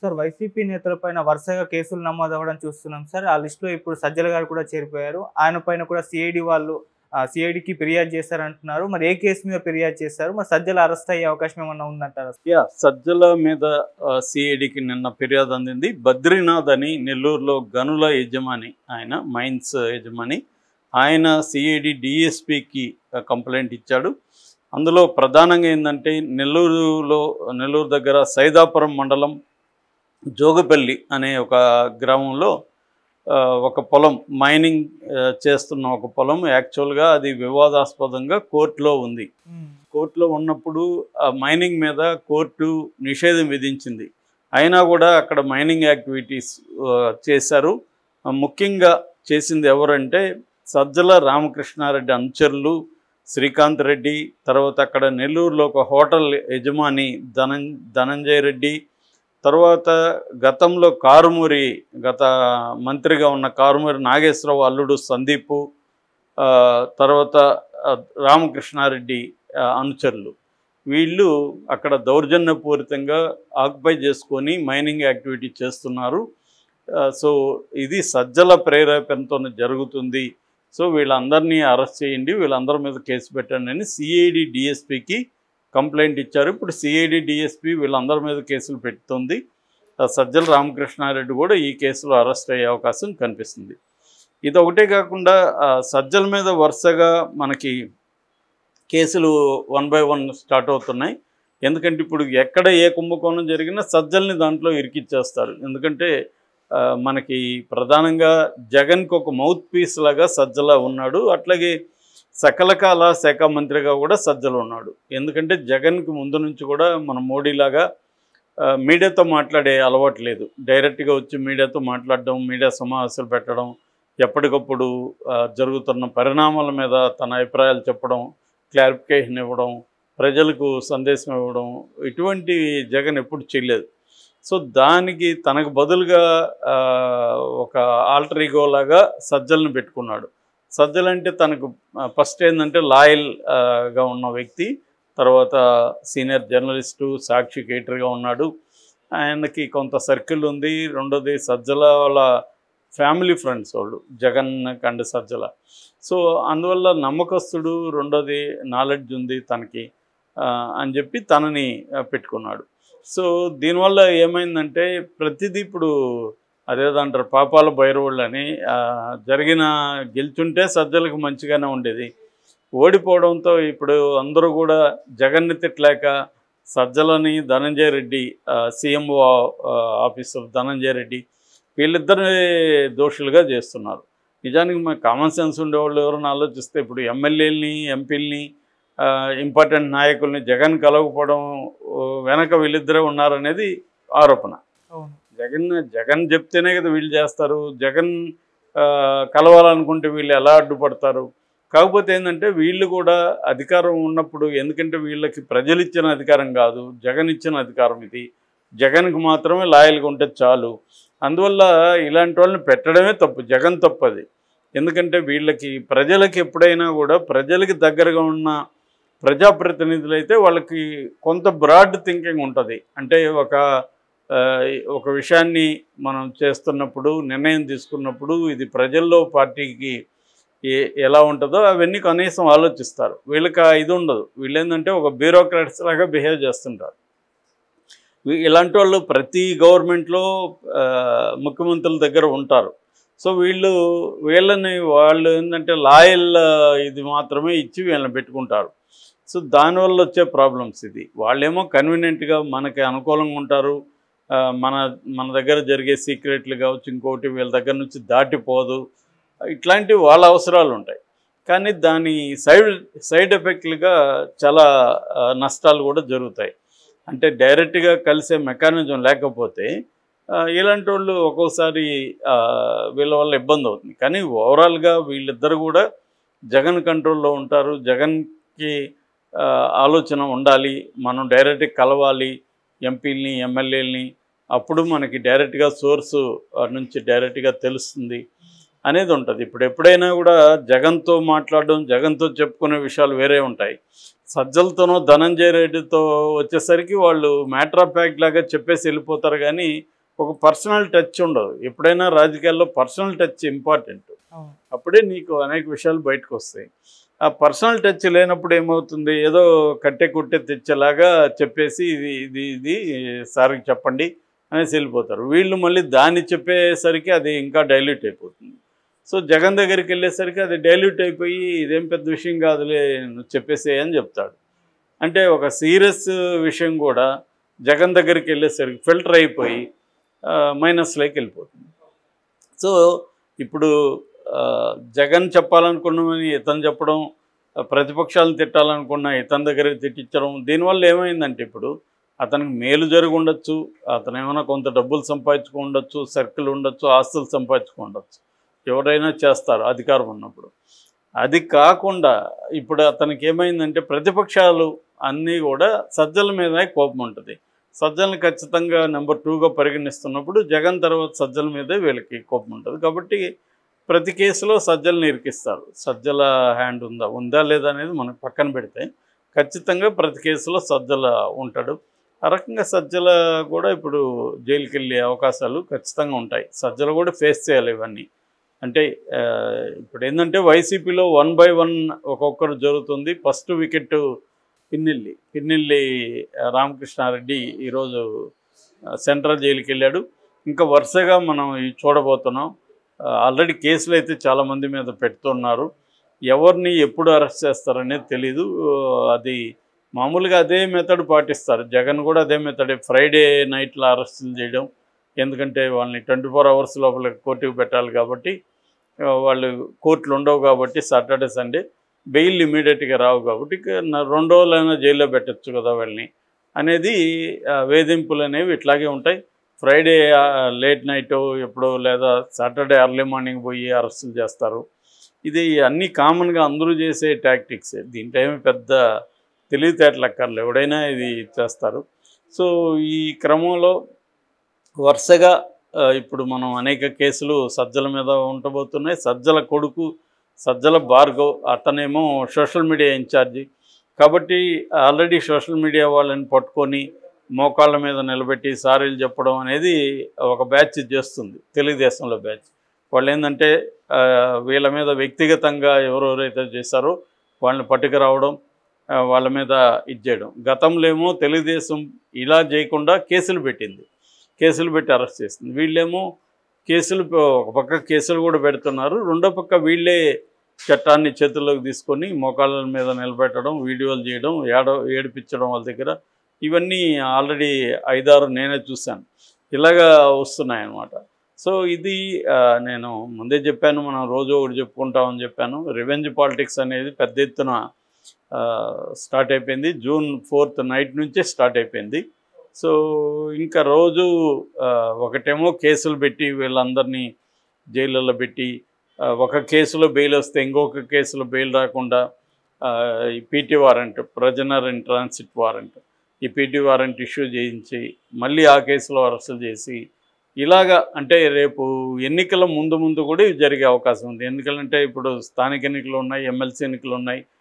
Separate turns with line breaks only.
Sir YCP నేతలపైన వరుసగా కేసులు నమోదవ్వడం చూస్తున్నాం సార్. ఆ లిస్టులో ఇప్పుడు సజ్జల గారు కూడా చేరిపోయారు. ఆయన పైన కూడా సిఐడి వాళ్ళు సిఐడికి ఫిర్యాదు చేశారంటున్నారు. మరి ఏ కేసు మీద ఫిర్యాదు చేశారు? మరి సజ్జల అరెస్ట్ అయ్యే అవకాశం ఏమన్నా ఉందంటారా?
సజ్జల మీద సిఐడికి నిన్న ఫిర్యాదు అందింది. బద్రీనాథ్ అని నెల్లూరులో గనుల యజమాని, ఆయన మైన్స్ యజమాని, ఆయన సిఐడి డిఎస్పికి కంప్లైంట్ ఇచ్చాడు. అందులో ప్రధానంగా ఏంటంటే నెల్లూరు దగ్గర సైదాపురం మండలం జోగపల్లి అనే ఒక గ్రామంలో ఒక పొలం, మైనింగ్ చేస్తున్న ఒక పొలం, యాక్చువల్గా అది వివాదాస్పదంగా కోర్టులో ఉంది. కోర్టులో ఉన్నప్పుడు ఆ మైనింగ్ మీద కోర్టు నిషేధం విధించింది. అయినా కూడా అక్కడ మైనింగ్ యాక్టివిటీస్ చేశారు. ముఖ్యంగా చేసింది ఎవరంటే సజ్జల రామకృష్ణారెడ్డి అనుచరులు, శ్రీకాంత్ రెడ్డి, తర్వాత అక్కడ నెల్లూరులో ఒక హోటల్ యజమాని ధనంజయ రెడ్డి, తర్వాత గతంలో గత మంత్రిగా ఉన్న కారుమూరి నాగేశ్వరరావు అల్లుడు సందీపు, తర్వాత రామకృష్ణారెడ్డి అనుచరులు, వీళ్ళు అక్కడ దౌర్జన్యపూరితంగా ఆక్యుపై చేసుకొని మైనింగ్ యాక్టివిటీ చేస్తున్నారు. సో ఇది సజ్జల ప్రేరేపణతో జరుగుతుంది. సో వీళ్ళందరినీ అరెస్ట్ చేయండి, వీళ్ళందరి మీద కేసు పెట్టండి అని సిఐడి డిఎస్పికి కంప్లైంట్ ఇచ్చారు. ఇప్పుడు సిఐడి డిఎస్పి వీళ్ళందరి మీద కేసులు పెడుతుంది. సజ్జల రామకృష్ణారెడ్డి కూడా ఈ కేసులో అరెస్ట్ అయ్యే అవకాశం కనిపిస్తుంది. ఇది ఒకటే కాకుండా సజ్జల మీద వరుసగా మనకి కేసులు 1 by 1 స్టార్ట్ అవుతున్నాయి. ఎందుకంటే ఇప్పుడు ఎక్కడ ఏ కుంభకోణం జరిగినా సజ్జల్ని దాంట్లో ఇరికిచ్చేస్తారు. ఎందుకంటే మనకి ప్రధానంగా జగన్కి ఒక మౌత్ పీస్ లాగా సజ్జల ఉన్నాడు. అట్లాగే సకల కాల శాఖ మంత్రిగా కూడా సజ్జల ఉన్నాడు. ఎందుకంటే జగన్కి ముందు నుంచి కూడా మన మోడీలాగా మీడియాతో మాట్లాడే అలవాటు లేదు. డైరెక్ట్గా వచ్చి మీడియాతో మాట్లాడడం, మీడియా సమావేశాలు పెట్టడం, ఎప్పటికప్పుడు జరుగుతున్న పరిణామాల మీద తన అభిప్రాయాలు చెప్పడం, క్లారిఫికేషన్ ఇవ్వడం, ప్రజలకు సందేశం ఇవ్వడం, ఇటువంటి జగన్ ఎప్పుడు చేయలేదు. సో దానికి తనకు బదులుగా ఒక ఆల్టర్ ఈగో లాగా సజ్జలను పెట్టుకున్నాడు. సజ్జలు అంటే తనకు ఫస్ట్ ఏంటంటే లాయల్గా ఉన్న వ్యక్తి, తర్వాత సీనియర్ జర్నలిస్టు, సాక్షి ఎడిటర్గా ఉన్నాడు. ఆయనకి కొంత సర్కిల్ ఉంది. రెండోది సజ్జల వాళ్ళ ఫ్యామిలీ ఫ్రెండ్స్ వాళ్ళు, జగన్ అండ్ సజ్జల. సో అందువల్ల నమ్మకస్తుడు, రెండోది నాలెడ్జ్ ఉంది తనకి అని చెప్పి తనని పెట్టుకున్నాడు. సో దీనివల్ల ఏమైందంటే ప్రతిదీ ఇప్పుడు అదేదంటారు పాపాల భైరవుళ్ళు అని, గెలుచుంటే సజ్జలకు మంచిగానే ఉండేది. ఓడిపోవడంతో ఇప్పుడు అందరూ కూడా జగన్ని తిట్టలేక సజ్జలని, ధనంజయ రెడ్డి సీఎంఓ ఆఫీసర్ ధనంజయ రెడ్డి, వీళ్ళిద్దరి దోషులుగా చేస్తున్నారు. నిజానికి మన కామన్ సెన్స్ ఉండేవాళ్ళు ఎవరైనా ఆలోచిస్తే ఇప్పుడు ఎమ్మెల్యేలని, ఎంపీలని, ఇంపార్టెంట్ నాయకుల్ని జగన్ కలవకపోవడం వెనక వీళ్ళిద్దరే ఉన్నారనేది ఆరోపణ. జగన్ చెప్తేనే కదా వీళ్ళు చేస్తారు. జగన్ కలవాలనుకుంటే వీళ్ళు ఎలా అడ్డుపడతారు? కాకపోతే ఏంటంటే వీళ్ళు కూడా అధికారం ఉన్నప్పుడు, ఎందుకంటే వీళ్ళకి ప్రజలు ఇచ్చిన అధికారం కాదు, జగన్ ఇచ్చిన అధికారం ఇది. జగన్కి మాత్రమే లాయల్గా ఉంటే చాలు. అందువల్ల ఇలాంటి వాళ్ళని పెట్టడమే తప్పు, జగన్ తప్పది. ఎందుకంటే వీళ్ళకి ప్రజలకి ఎప్పుడైనా కూడా ప్రజలకి దగ్గరగా ఉన్న ప్రజాప్రతినిధులు అయితే వాళ్ళకి కొంత బ్రాడ్ థింకింగ్ ఉంటుంది. అంటే ఒక విషయాన్ని మనం చేస్తున్నప్పుడు, నిర్ణయం తీసుకున్నప్పుడు ఇది ప్రజల్లో పార్టీకి ఎలా ఉంటుందో అవన్నీ కనీసం ఆలోచిస్తారు. వీళ్ళకి ఇది ఉండదు. వీళ్ళు ఏంటంటే ఒక బ్యూరోక్రాట్స్ లాగా బిహేవ్ చేస్తుంటారు. ఇలాంటి వాళ్ళు ప్రతి గవర్నమెంట్లో ముఖ్యమంత్రుల దగ్గర ఉంటారు. సో వాళ్ళు ఏంటంటే లాయల్ ఇది మాత్రమే ఇచ్చి వీళ్ళని పెట్టుకుంటారు. సో దానివల్ల వచ్చే ప్రాబ్లమ్స్ ఇది. వాళ్ళేమో కన్వీనియంట్గా మనకి అనుకూలంగా ఉంటారు. మన దగ్గర జరిగే సీక్రెట్లు కావచ్చు, ఇంకోటి వీళ్ళ దగ్గర నుంచి దాటిపోదు, ఇట్లాంటివి వాళ్ళ అవసరాలు ఉంటాయి. కానీ దాని సైడ్ ఎఫెక్ట్లుగా చాలా నష్టాలు కూడా జరుగుతాయి. అంటే డైరెక్ట్గా కలిసే మెకానిజం లేకపోతే ఇలాంటి వాళ్ళు ఒక్కోసారి వీళ్ళ వల్ల ఇబ్బంది అవుతుంది. కానీ ఓవరాల్గా వీళ్ళిద్దరు కూడా జగన్ కంట్రోల్లో ఉంటారు. జగన్కి ఆలోచన ఉండాలి, మనం డైరెక్ట్గా కలవాలి ఎంపీలని, ఎమ్మెల్యేలని, అప్పుడు మనకి డైరెక్ట్గా సోర్సు నుంచి డైరెక్ట్గా తెలుస్తుంది అనేది ఉంటుంది. ఇప్పుడు ఎప్పుడైనా కూడా జగన్తో మాట్లాడడం, జగన్తో చెప్పుకునే విషయాలు వేరే ఉంటాయి. సజ్జలతోనో ధనంజయ రెడ్డితో వచ్చేసరికి వాళ్ళు మ్యాటర్ ఆఫ్ ఫ్యాక్ట్ లాగా చెప్పేసి వెళ్ళిపోతారు. కానీ ఒక పర్సనల్ టచ్ ఉండదు. ఎప్పుడైనా రాజకీయాల్లో పర్సనల్ టచ్ ఇంపార్టెంట్. అప్పుడే నీకు అనేక విషయాలు బయటకు వస్తాయి. ఆ పర్సనల్ టచ్ లేనప్పుడు ఏమవుతుంది, ఏదో కట్టె కుట్టె తెచ్చేలాగా చెప్పేసి ఇది ఇది ఇది సార్కి చెప్పండి అనేసి వెళ్ళిపోతారు. వీళ్ళు మళ్ళీ దాన్ని చెప్పేసరికి అది ఇంకా డైల్యూట్ అయిపోతుంది. సో జగన్ దగ్గరికి వెళ్ళేసరికి అది డైల్యూట్ అయిపోయి ఇదేం పెద్ద విషయం కాదులే నువ్వు చెప్పేసేయని చెప్తాడు. అంటే ఒక సీరియస్ విషయం కూడా జగన్ దగ్గరికి వెళ్ళేసరికి ఫిల్టర్ అయిపోయి మైనస్లోకి వెళ్ళిపోతుంది. సో ఇప్పుడు జగన్ చెప్పాలనుకున్నామని ఇతను చెప్పడం, ప్రతిపక్షాలను తిట్టాలనుకున్న ఇతని దగ్గర తిట్టించడం, దీనివల్ల ఏమైందంటే ఇప్పుడు అతనికి మేలు జరిగి ఉండొచ్చు, అతను ఏమైనా కొంత డబ్బులు సంపాదించుకు ఉండొచ్చు, సర్కిల్ ఉండొచ్చు, ఆస్తులు సంపాదించుకు ఉండొచ్చు, ఎవరైనా చేస్తారు అధికారం ఉన్నప్పుడు. అది కాకుండా ఇప్పుడు అతనికి ఏమైందంటే ప్రతిపక్షాలు అన్నీ కూడా సజ్జల మీదనే కోపం ఉంటుంది. సజ్జలను ఖచ్చితంగా నెంబర్ 2గా పరిగణిస్తున్నప్పుడు జగన్ తర్వాత సజ్జల మీదే వీళ్ళకి కోపం ఉంటుంది. కాబట్టి ప్రతి కేసులో సజ్జలను ఇరికిస్తారు. సజ్జల హ్యాండ్ ఉందా లేదా అనేది మనకు పక్కన పెడితే ఖచ్చితంగా ప్రతి కేసులో సజ్జల ఉంటాడు. ఆ రకంగా సజ్జల కూడా ఇప్పుడు జైలుకి వెళ్ళే అవకాశాలు ఖచ్చితంగా ఉంటాయి. సజ్జలు కూడా ఫేస్ చేయాలి ఇవన్నీ. అంటే ఇప్పుడు ఏంటంటే వైసీపీలో 1 by 1 ఒక్కొక్కరు జరుగుతుంది. ఫస్ట్ వికెట్ పిన్నెల్లి రామకృష్ణారెడ్డి ఈరోజు సెంట్రల్ జైలుకి వెళ్ళాడు. ఇంకా వరుసగా మనం చూడబోతున్నాం. ఆల్రెడీ కేసులు అయితే చాలామంది మీద పెడుతున్నారు. ఎవరిని ఎప్పుడు అరెస్ట్ చేస్తారనేది తెలీదు. అది మామూలుగా అదే మెథడ్ పాటిస్తారు. జగన్ కూడా అదే మెథడ్, ఫ్రైడే నైట్లో అరెస్టులు చేయడం. ఎందుకంటే వాళ్ళని 24 hours లోపల కోర్టుకు పెట్టాలి కాబట్టి, వాళ్ళు కోర్టులు ఉండవు కాబట్టి సాటర్డే సండే బెయిల్ ఇమీడియట్గా రావు కాబట్టి 2 రోజులైనా జైల్లో పెట్టచ్చు కదా వాళ్ళని అనేది వేధింపులు అనేవి ఇట్లాగే ఉంటాయి. ఫ్రైడే లేట్ నైట్ ఎప్పుడో లేదా సాటర్డే ఎర్లీ మార్నింగ్ పోయి అరెస్టులు చేస్తారు. ఇది అన్నీ కామన్గా అందరూ చేసే టాక్టిక్సే. దీంట్లో ఏమి పెద్ద తెలివితేటలు అక్కర్లేదు, ఎవడైనా ఇది చేస్తారు. సో ఈ క్రమంలో వరుసగా ఇప్పుడు మనం అనేక కేసులు సజ్జల మీద ఉండబోతున్నాయి. సజ్జల కొడుకు సజ్జల భార్గవ్, అతనేమో సోషల్ మీడియా ఇన్ఛార్జి కాబట్టి ఆల్రెడీ సోషల్ మీడియా వాళ్ళని పట్టుకొని మోకాళ్ళ మీద నిలబెట్టి సారీలు చెప్పడం అనేది ఒక బ్యాచ్ చేస్తుంది, తెలుగుదేశంలో బ్యాచ్. వాళ్ళు ఏంటంటే వీళ్ళ మీద వ్యక్తిగతంగా ఎవరెవరైతే చేశారో వాళ్ళని పట్టుకురావడం, వాళ్ళ మీద ఇచ్చేయడం. గతంలో ఏమో తెలుగుదేశం ఇలా చేయకుండా కేసులు పెట్టి అరెస్ట్ చేస్తుంది. వీళ్ళేమో ఒక పక్క కేసులు కూడా పెడుతున్నారు, రెండో పక్క వీళ్ళే చట్టాన్ని చేతుల్లోకి తీసుకొని మోకాళ్ళ మీద నిలబెట్టడం, వీడియోలు చేయడం, ఏడిపించడం వాళ్ళ దగ్గర. ఇవన్నీ ఆల్రెడీ 5-6 నేనే చూశాను, ఇలాగా వస్తున్నాయన్నమాట. సో ఇది నేను ముందే చెప్పాను, మనం రోజు ఒకటి చెప్పుకుంటామని చెప్పాను. రివెంజ్ పాలిటిక్స్ అనేది పెద్ద ఎత్తున స్టార్ట్ అయిపోయింది. June 4th నైట్ నుంచే స్టార్ట్ అయిపోయింది. సో ఇంకా రోజు ఒకటేమో కేసులు పెట్టి వీళ్ళందరినీ జైళ్ళల్లో పెట్టి, ఒక కేసులో బెయిల్ వస్తే ఇంకొక కేసులో బెయిల్ రాకుండా ఈ PT warrant, prisoner in transit warrant, ఈ పీటీ వారెంట్ ఇష్యూ చేయించి మళ్ళీ ఆ కేసులో అరెస్టులు చేసి ఇలాగా. అంటే రేపు ఎన్నికల ముందు కూడా ఇవి జరిగే అవకాశం ఉంది. ఎందుకంటే ఇప్పుడు స్థానిక ఎన్నికలు ఉన్నాయి, ఎమ్మెల్సీ ఎన్నికలు ఉన్నాయి,